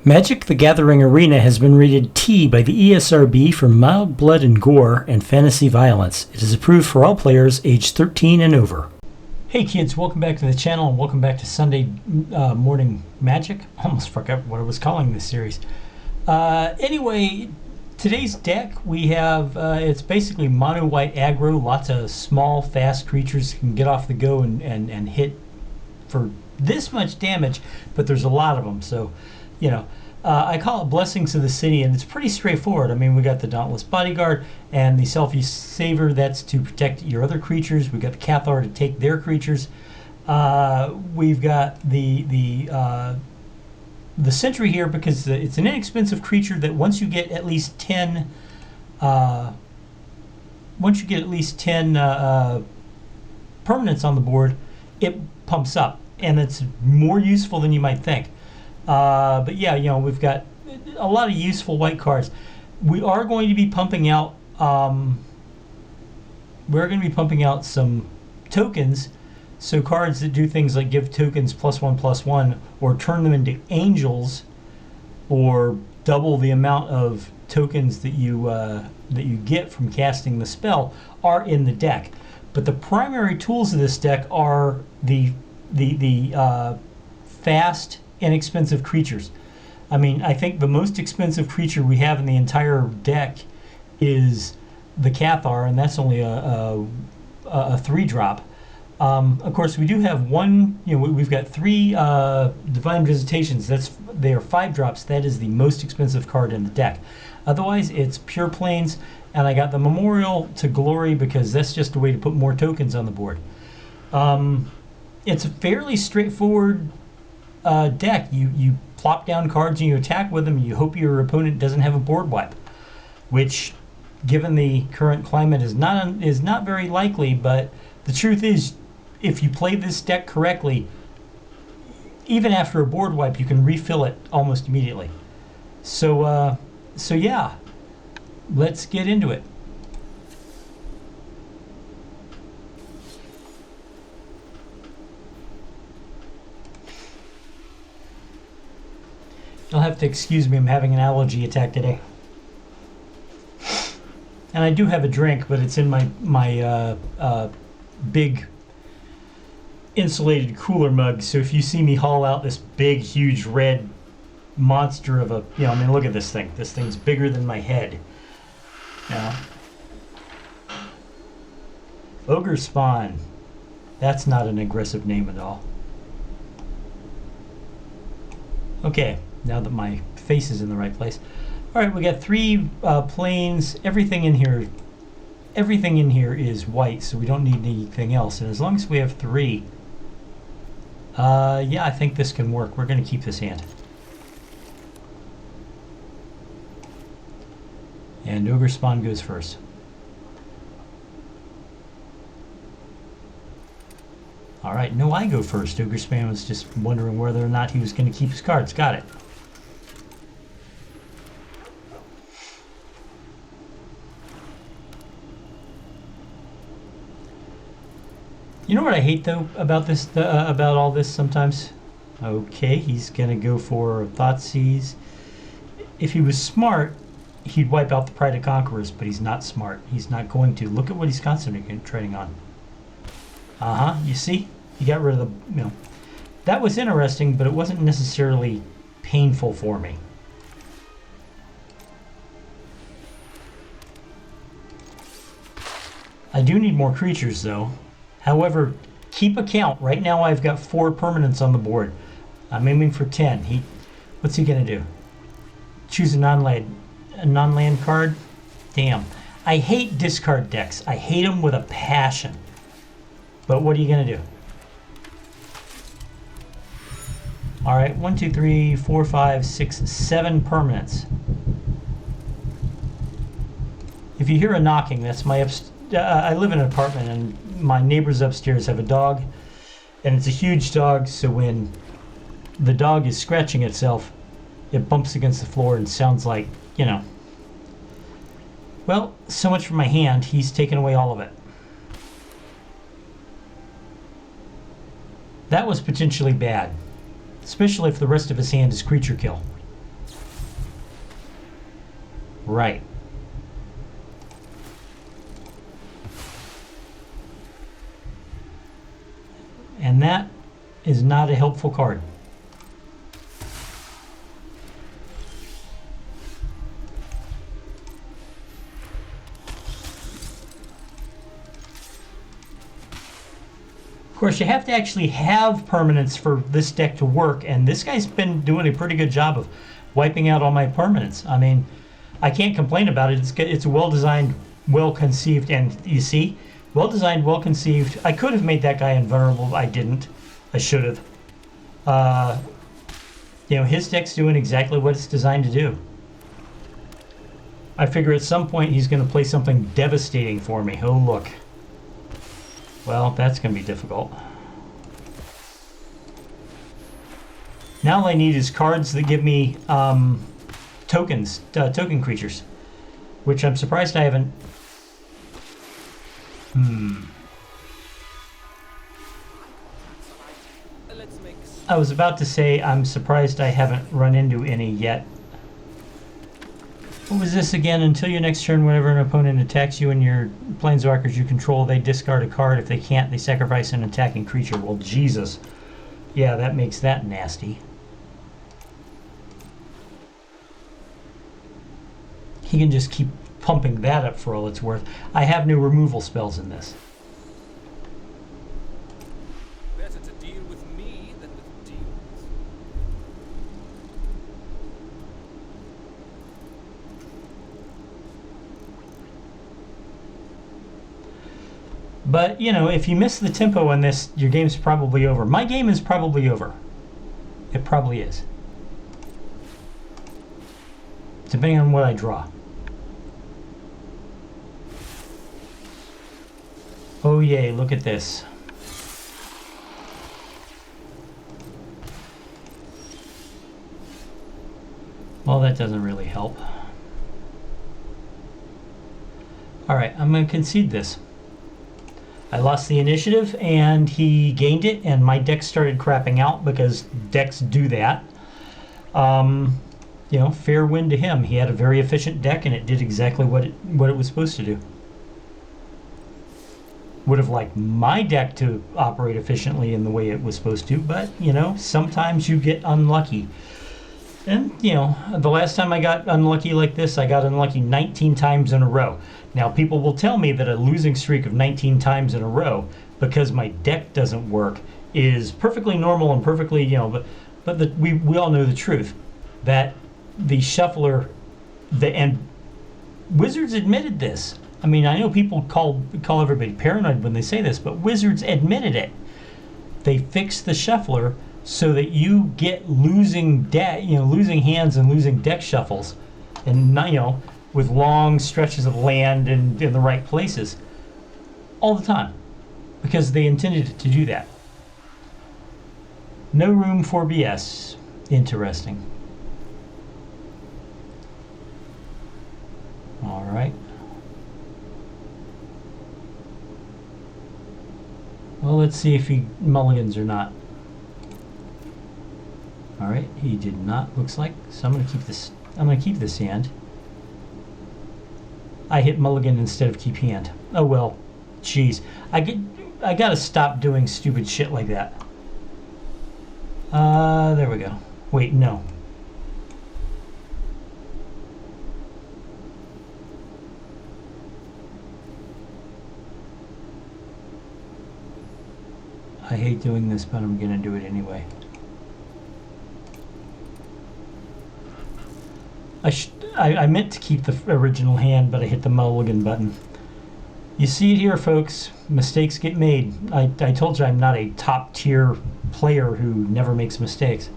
Magic the Gathering Arena has been rated T by the ESRB for mild blood and gore and fantasy violence. It is approved for all players aged 13 and over. Hey kids, welcome back to the channel and welcome back to Sunday Morning Magic. Almost forgot what I was calling this series. Anyway, today's deck we have, it's basically mono white aggro, lots of small fast creatures can get off the go and hit for this much damage, but there's a lot of them, so you know, I call it Blessings of the City, and it's pretty straightforward. I mean, we got the Dauntless Bodyguard and the Selfie Saver. That's to protect your other creatures. We've got the Cathar to take their creatures. We've got the Sentry here because it's an inexpensive creature that once you get at least 10, permanents on the board, it pumps up, and it's more useful than you might think. But yeah, you know, we've got a lot of useful white cards. We are going to be pumping out some tokens, so cards that do things like give tokens +1/+1 or turn them into angels or double the amount of tokens that you get from casting the spell are in the deck. But the primary tools of this deck are the fast, inexpensive creatures. I mean, I think the most expensive creature we have in the entire deck is the Cathar, and that's only a 3-drop. Of course, we do have one. You know, we've got 3 Divine Visitations. They are 5 drops. That is the most expensive card in the deck. Otherwise, it's pure plains, and I got the Memorial to Glory because that's just a way to put more tokens on the board. It's a fairly straightforward deck. You plop down cards and you attack with them, and you hope your opponent doesn't have a board wipe, which given the current climate is not very likely. But the truth is, if you play this deck correctly, even after a board wipe you can refill it almost immediately. So yeah, let's get into it. You'll have to excuse me, I'm having an allergy attack today. And I do have a drink, but it's in my big insulated cooler mug, so if you see me haul out this big, huge red monster of a, you know, I mean, look at this thing. This thing's bigger than my head. Yeah. Ogre Spawn. That's not an aggressive name at all. Okay. Now that my face is in the right place. All right, we got 3 planes. Everything in here is white, so we don't need anything else. And as long as we have 3, yeah, I think this can work. We're going to keep this hand. And Ogre Spawn goes first. All right, no, I go first. Ogre Spawn was just wondering whether or not he was going to keep his cards. Got it. You know what I hate though about this, about all this sometimes? Okay, he's gonna go for Thoughtseize. If he was smart, he'd wipe out the Pride of Conquerors, but he's not smart. He's not going to. Look at what he's concentrating on. You see? He got rid of the, you know. That was interesting, but it wasn't necessarily painful for me. I do need more creatures though. However, keep a count. Right now I've got 4 permanents on the board. I'm aiming for 10. What's he gonna do? Choose a non-land card? Damn. I hate discard decks. I hate them with a passion. But what are you gonna do? All right, 1, 2, 3, 4, 5, 6, 7 permanents. If you hear a knocking, that's my I live in an apartment, and my neighbors upstairs have a dog, and it's a huge dog, so when the dog is scratching itself, it bumps against the floor and sounds like, you know. Well, so much for my hand. He's taken away all of it. That was potentially bad, especially if the rest of his hand is creature kill. Right. And that is not a helpful card. Of course, you have to actually have permanents for this deck to work, and this guy's been doing a pretty good job of wiping out all my permanents. I mean, I can't complain about it. It's well designed, well conceived, and you see, well designed, well conceived. I could have made that guy invulnerable. I didn't. I should have. You know, his deck's doing exactly what it's designed to do. I figure at some point he's going to play something devastating for me. Oh, look. Well, that's going to be difficult. Now all I need is cards that give me tokens, token creatures, which I'm surprised I haven't. I was about to say I'm surprised I haven't run into any yet. What was this again? Until your next turn, whenever an opponent attacks you and your planeswalkers you control, they discard a card. If they can't, they sacrifice an attacking creature. Well, Jesus. Yeah, that makes that nasty. He can just keep pumping that up for all it's worth. I have no removal spells in this. Better to deal with me than with demons. But, you know, if you miss the tempo on this, your game's probably over. My game is probably over. It probably is. Depending on what I draw. Oh yay, look at this. Well, that doesn't really help. Alright, I'm going to concede this. I lost the initiative and he gained it and my deck started crapping out because decks do that. You know, fair win to him. He had a very efficient deck and it did exactly what it was supposed to do. Would have liked my deck to operate efficiently in the way it was supposed to, but, you know, sometimes you get unlucky. And, you know, the last time I got unlucky like this, I got unlucky 19 times in a row. Now, people will tell me that a losing streak of 19 times in a row, because my deck doesn't work, is perfectly normal and perfectly, you know, but we all know the truth. That the shuffler, and Wizards admitted this. I mean, I know people call everybody paranoid when they say this, but Wizards admitted it. They fixed the shuffler so that you get losing hands and losing deck shuffles, and you know, with long stretches of land and in the right places all the time, because they intended to do that. No room for BS. Interesting. All right. Well, let's see if he mulligans or not. All right, he did not. Looks like. So I'm going to keep this. I'm going to keep this hand. I hit mulligan instead of keep hand. Oh well, jeez. I gotta stop doing stupid shit like that. There we go. Wait, no. I hate doing this, but I'm gonna do it anyway. I meant to keep the original hand, but I hit the mulligan button. You see it here, folks. Mistakes get made. I told you I'm not a top tier player who never makes mistakes.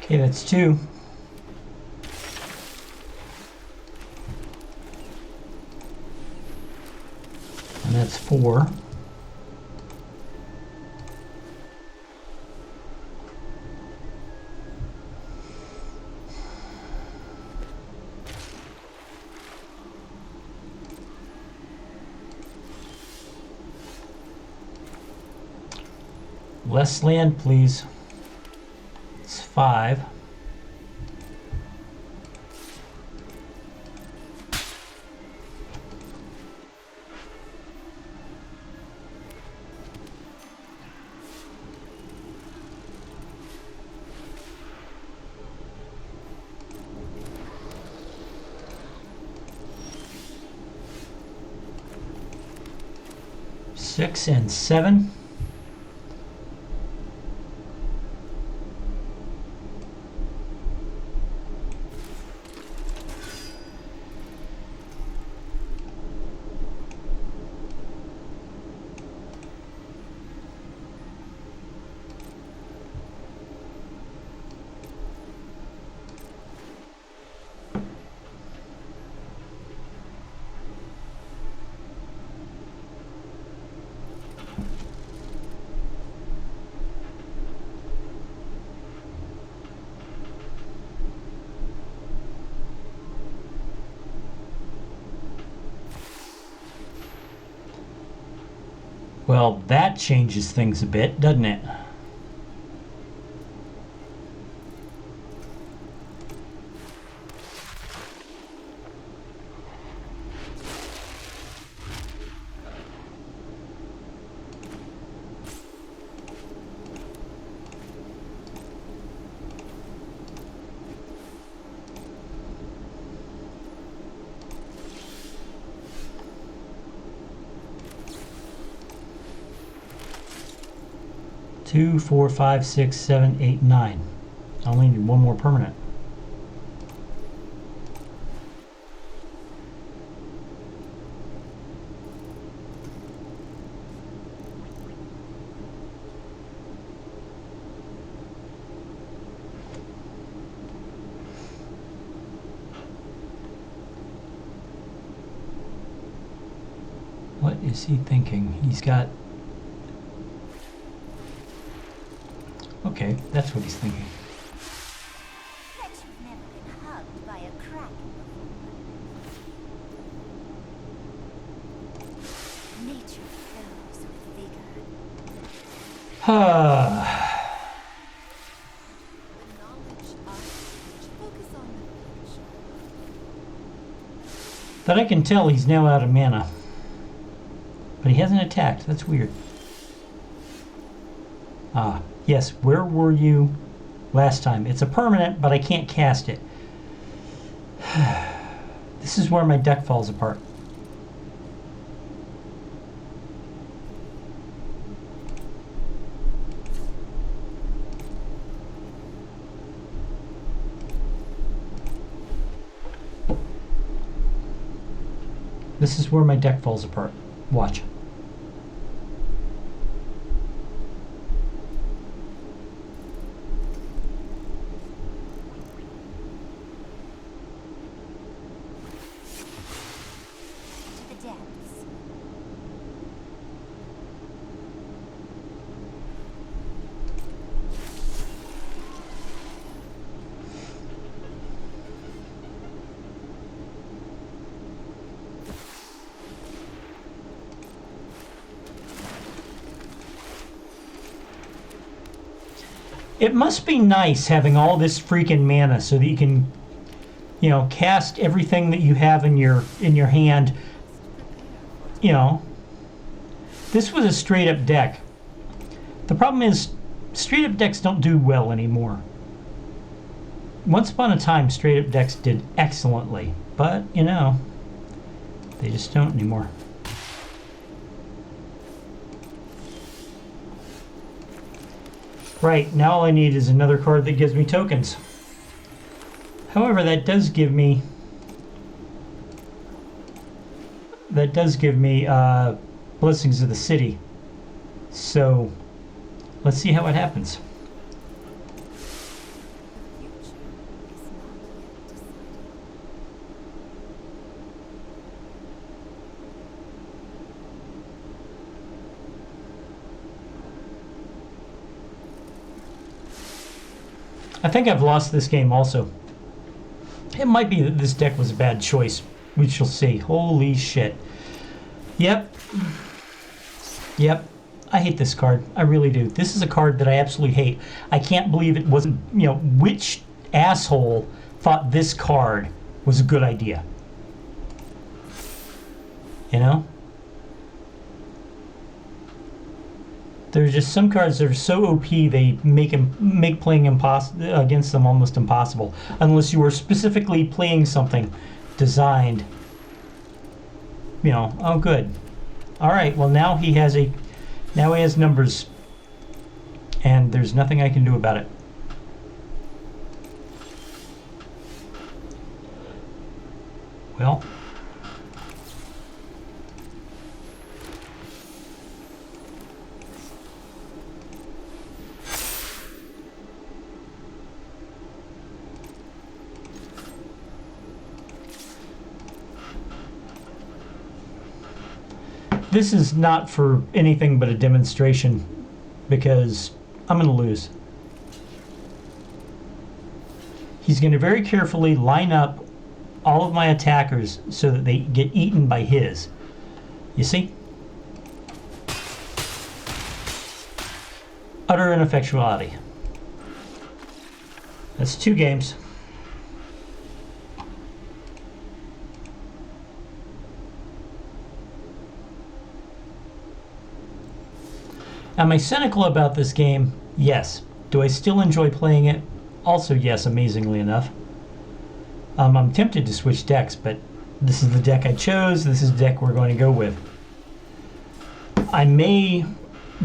Okay, that's 2. And that's 4. Less land, please. It's 5. Six and 7. Well, that changes things a bit, doesn't it? Two, 4, 5, 6, 7, 8, 9. I only need one more permanent. What is he thinking? He's got... Okay, that's what he's thinking. Bet you've never been hugged by a kraken before. Nature flows with vigor. The knowledge of focus on the future. That I can tell he's now out of mana. But he hasn't attacked. That's weird. Ah, yes. Where were you last time? It's a permanent, but I can't cast it. This is where my deck falls apart. This is where my deck falls apart. Watch. To the depths. It must be nice having all this freaking mana so that you can, you know, cast everything that you have in your hand. You know, this was a straight up deck. The problem is straight up decks don't do well anymore. Once upon a time, straight up decks did excellently, but you know, they just don't anymore. Right, now all I need is another card that gives me tokens. However, that does give me Blessings of the City. So let's see how it happens. The future is not yet decided. I think I've lost this game also. It might be that this deck was a bad choice. We shall see. Holy shit. Yep. I hate this card. I really do. This is a card that I absolutely hate. I can't believe it wasn't, you know, which asshole thought this card was a good idea? You know? There's just some cards that are so OP they make playing against them almost impossible, unless you are specifically playing something designed. You know, oh good. All right, well now he has numbers, and there's nothing I can do about it. Well, this is not for anything but a demonstration, because I'm going to lose. He's going to very carefully line up all of my attackers so that they get eaten by his. You see? Utter ineffectuality. That's 2 games. Am I cynical about this game? Yes. Do I still enjoy playing it? Also yes, amazingly enough. I'm tempted to switch decks, but this is the deck I chose. This is the deck we're going to go with. I may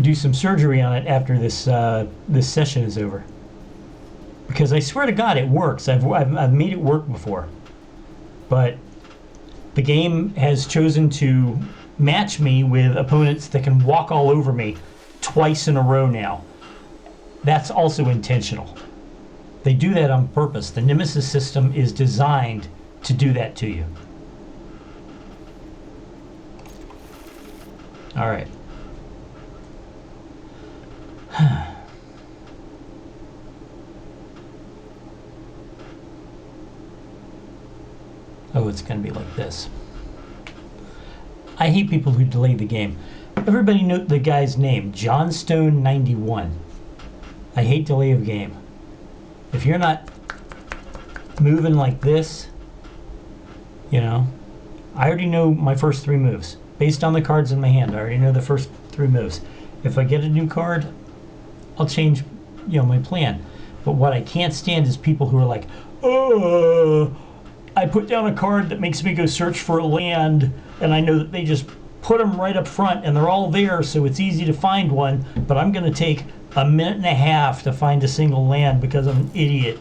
do some surgery on it after this this session is over, because I swear to God it works. I've made it work before, but the game has chosen to match me with opponents that can walk all over me twice in a row now. That's also intentional. They do that on purpose. The Nemesis system is designed to do that to you. All right. Oh, it's going to be like this. I hate people who delay the game. Everybody note the guy's name, Johnstone 91. I hate delay of game. If you're not moving like this, you know, I already know my first 3 moves. Based on the cards in my hand, I already know the first 3 moves. If I get a new card, I'll change, you know, my plan. But what I can't stand is people who are like, oh, I put down a card that makes me go search for a land, and I know that they just put them right up front and they're all there, so it's easy to find one, but I'm going to take a minute and a half to find a single land because I'm an idiot.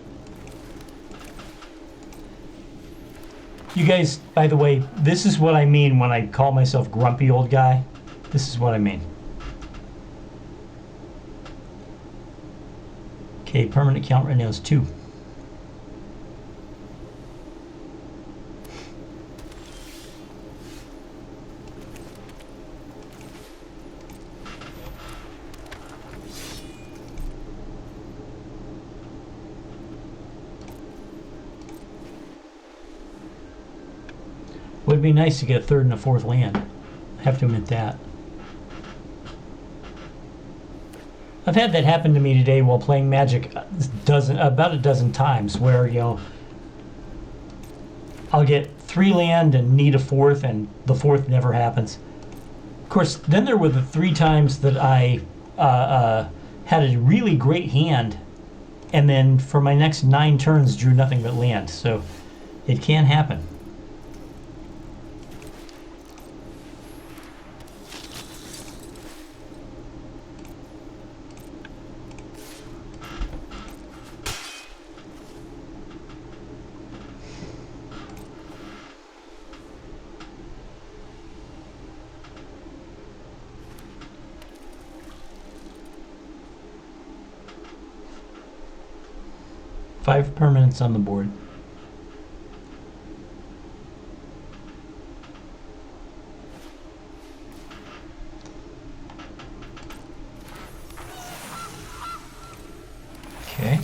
You guys, by the way, this is what I mean when I call myself grumpy old guy. This is what I mean. Okay, permanent count right now is 2. Would be nice to get a 3rd and a 4th land. I have to admit that. I've had that happen to me today while playing Magic about a dozen times, where, you know, I'll get 3 land and need a 4th, and the 4th never happens. Of course, then there were the 3 times that I had a really great hand, and then for my next 9 turns drew nothing but land. So it can happen. Five permanents on the board. Okay.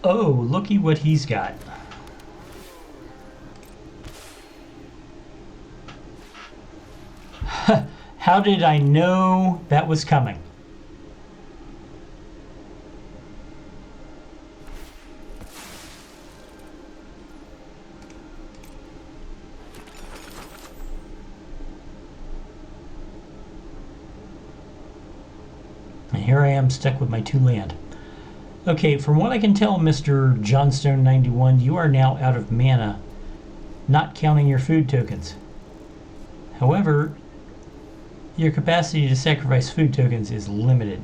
Oh, looky what he's got. How did I know that was coming? And here I am stuck with my 2 land. Okay, from what I can tell, Mr. Johnstone 91, you are now out of mana, not counting your food tokens. However, your capacity to sacrifice food tokens is limited.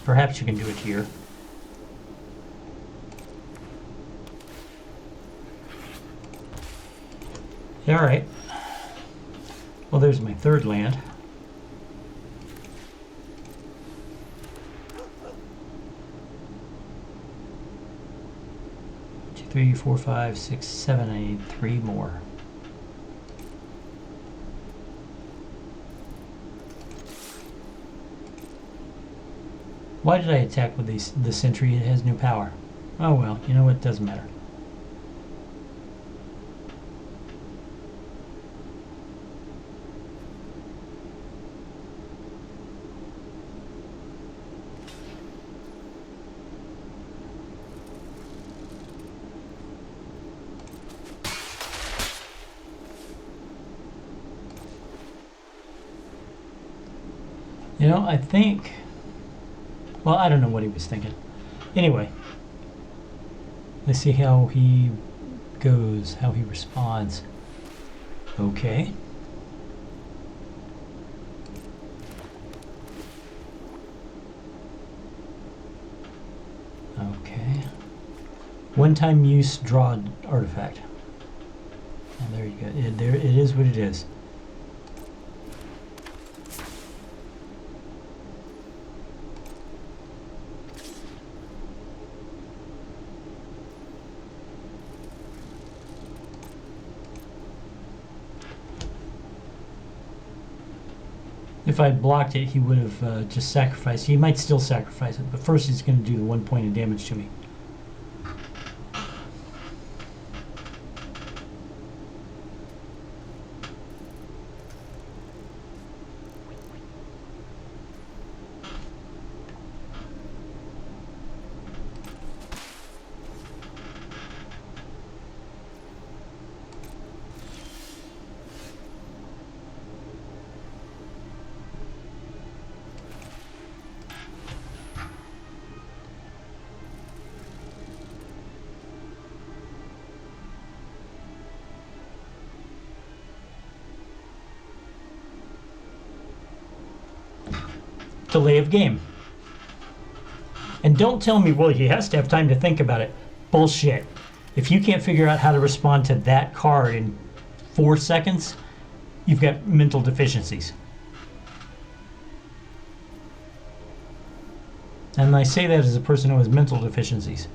Perhaps you can do it here. Alright. Well, there's my 3rd land. 3, 4, 5, 6, 7. I need 3 more. Why did I attack with the sentry? It has no power. Oh well, you know what? Doesn't matter. You know, I think... Well, I don't know what he was thinking. Anyway, let's see how he goes, how he responds. Okay. Okay. One-time use, draw artifact. And there you go. It is what it is. If I'd blocked it, he would have just sacrificed. He might still sacrifice it, but first he's going to do the 1 point of damage to me. Delay of game. And don't tell me, well, he has to have time to think about it. Bullshit. If you can't figure out how to respond to that card in 4 seconds, you've got mental deficiencies. And I say that as a person who has mental deficiencies.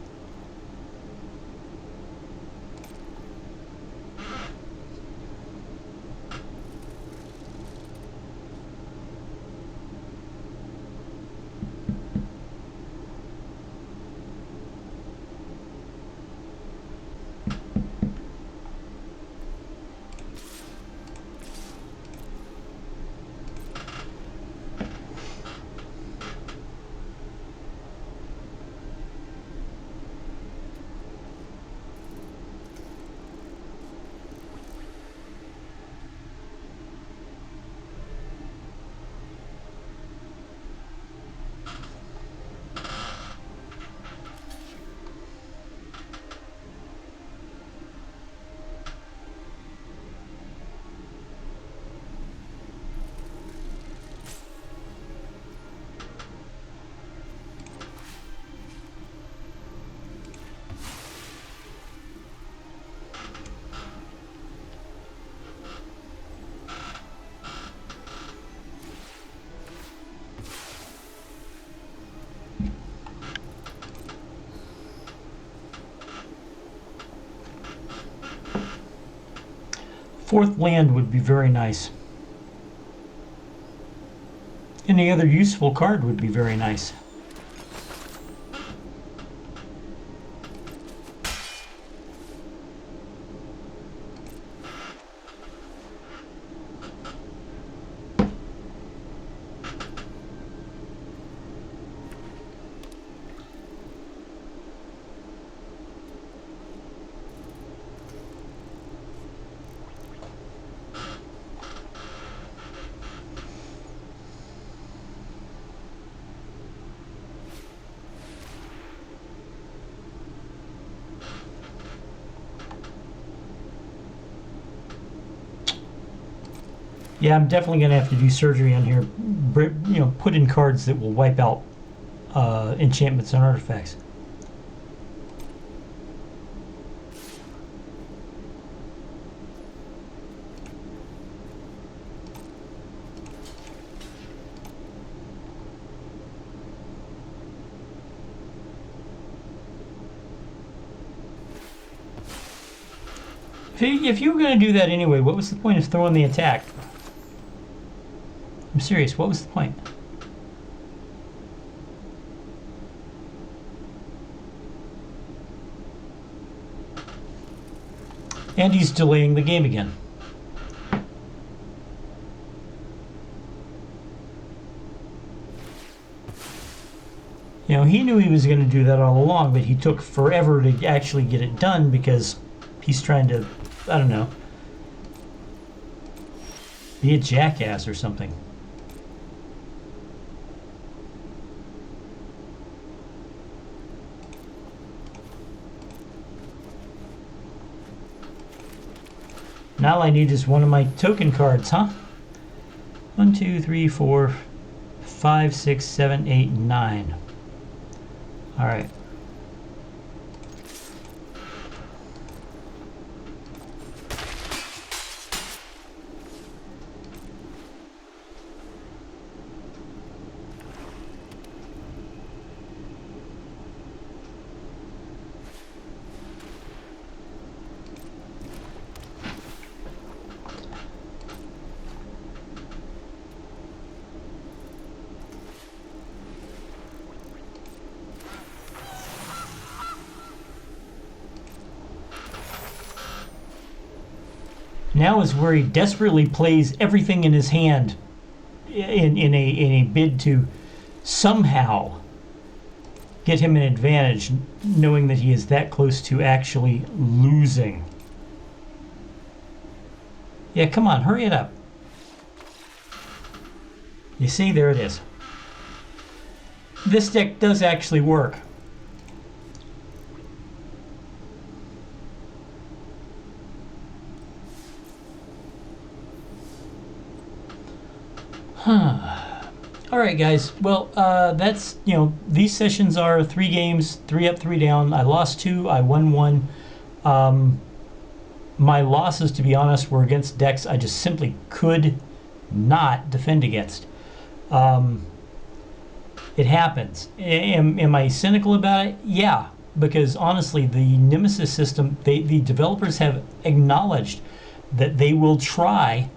Fourth land would be very nice. Any other useful card would be very nice. Yeah, I'm definitely going to have to do surgery on here. Put in cards that will wipe out enchantments and artifacts. If you were going to do that anyway, what was the point of throwing the attack? I'm serious, what was the point? And he's delaying the game again. You know, he knew he was going to do that all along, but he took forever to actually get it done because he's trying to, I don't know, be a jackass or something. Now all I need is one of my token cards, huh? 1, 2, 3, 4, 5, 6, 7, 8, 9. All right. Now is where he desperately plays everything in his hand in a bid to somehow get him an advantage, knowing that he is that close to actually losing. Yeah, come on, hurry it up. You see, there it is. This deck does actually work. Alright guys, well that's, these sessions are 3 games, 3 up, 3 down. I lost 2, I won 1. My losses, to be honest, were against decks I just simply could not defend against. It happens. Am I cynical about it? Yeah, because honestly the Nemesis system, the developers have acknowledged that they will try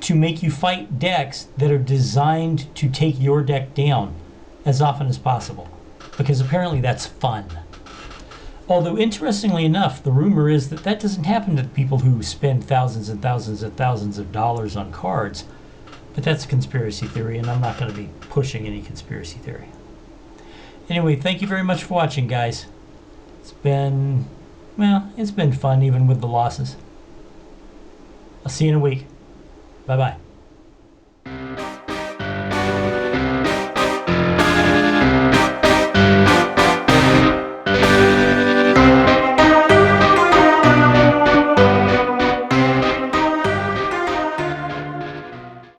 to make you fight decks that are designed to take your deck down as often as possible, because apparently that's fun. Although interestingly enough, the rumor is that that doesn't happen to the people who spend thousands and thousands and thousands of dollars on cards, but that's a conspiracy theory, and I'm not going to be pushing any conspiracy theory. Anyway, thank you very much for watching, guys. It's been fun even with the losses. I'll see you in a week. Bye-bye.